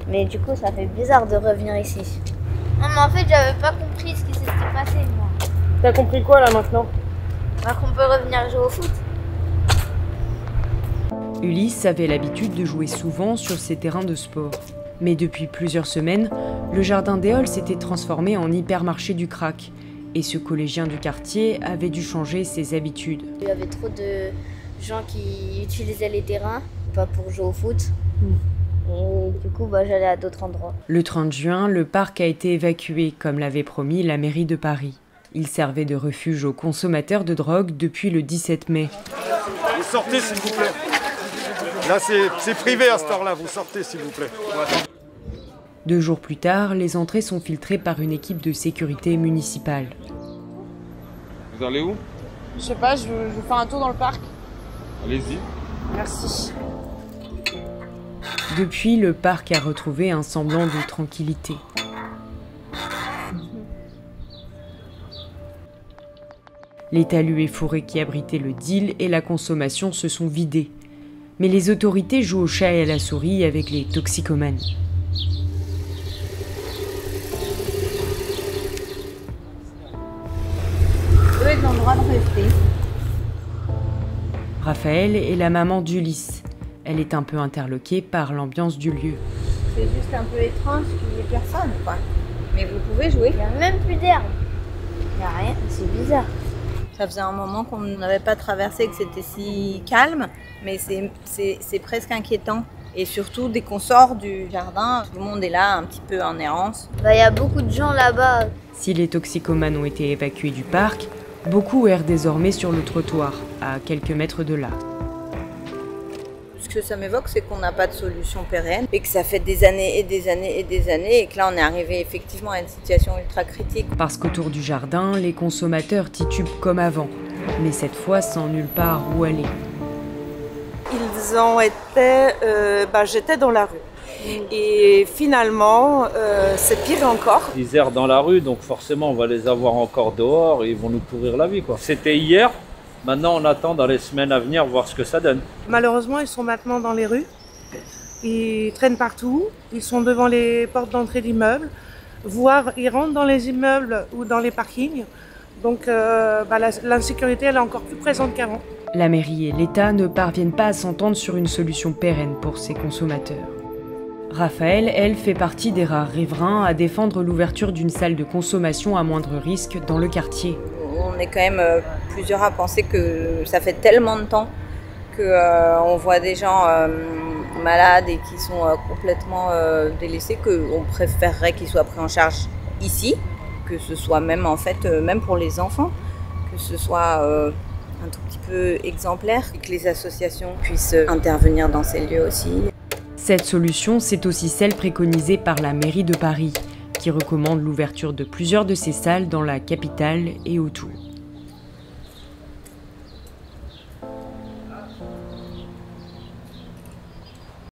Mais du coup, ça fait bizarre de revenir ici. Non, mais en fait, j'avais pas compris ce qui s'était passé, moi. T'as compris quoi là maintenant? Bah, qu'on peut revenir jouer au foot. Ulysse avait l'habitude de jouer souvent sur ces terrains de sport. Mais depuis plusieurs semaines, le jardin d'Éole s'était transformé en hypermarché du crack. Et ce collégien du quartier avait dû changer ses habitudes. Il y avait trop de gens qui utilisaient les terrains, pas pour jouer au foot. Et du coup, j'allais à d'autres endroits. Le 30 juin, le parc a été évacué, comme l'avait promis la mairie de Paris. Il servait de refuge aux consommateurs de drogue depuis le 17 mai. Vous sortez s'il vous plaît. Là c'est privé à cette heure-là, vous sortez s'il vous plaît. 2 jours plus tard, les entrées sont filtrées par une équipe de sécurité municipale. Vous allez où? Je sais pas, je vais faire un tour dans le parc. Allez-y. Merci. Depuis, le parc a retrouvé un semblant de tranquillité. Les talus et forêts qui abritaient le deal et la consommation se sont vidés. Mais les autorités jouent au chat et à la souris avec les toxicomanes. Eux, ils ont le droit de rester. Raphaël est la maman d'Ulysse. Elle est un peu interloquée par l'ambiance du lieu. C'est juste un peu étrange qu'il n'y ait personne, quoi. Mais vous pouvez jouer. Il n'y a même plus d'herbe. Il n'y a rien, c'est bizarre. Ça faisait un moment qu'on n'avait pas traversé, que c'était si calme, mais c'est presque inquiétant. Et surtout, dès qu'on sort du jardin, tout le monde est là, un petit peu en errance. Il y a beaucoup de gens là-bas. Si les toxicomanes ont été évacués du parc, beaucoup errent désormais sur le trottoir, à quelques mètres de là. Ce que ça m'évoque, c'est qu'on n'a pas de solution pérenne et que ça fait des années et des années et des années et que là, on est arrivé effectivement à une situation ultra critique. Parce qu'autour du jardin, les consommateurs titubent comme avant, mais cette fois sans nulle part où aller. Ils ont été... j'étais dans la rue. Et finalement, c'est pire encore. Ils errent dans la rue, donc forcément, on va les avoir encore dehors et ils vont nous pourrir la vie, quoi. C'était hier. Maintenant, on attend dans les semaines à venir voir ce que ça donne. Malheureusement, ils sont maintenant dans les rues. Ils traînent partout. Ils sont devant les portes d'entrée d'immeubles. Voire, ils rentrent dans les immeubles ou dans les parkings. Donc, l'insécurité, elle est encore plus présente qu'avant. La mairie et l'État ne parviennent pas à s'entendre sur une solution pérenne pour ces consommateurs. Raphaël, elle, fait partie des rares riverains à défendre l'ouverture d'une salle de consommation à moindre risque dans le quartier. On est quand même plusieurs à penser que ça fait tellement de temps qu'on voit des gens malades et qui sont complètement délaissés qu'on préférerait qu'ils soient pris en charge ici, que ce soit même en fait, même pour les enfants, que ce soit un tout petit peu exemplaire et que les associations puissent intervenir dans ces lieux aussi. Cette solution, c'est aussi celle préconisée par la mairie de Paris, qui recommande l'ouverture de plusieurs de ces salles dans la capitale et autour.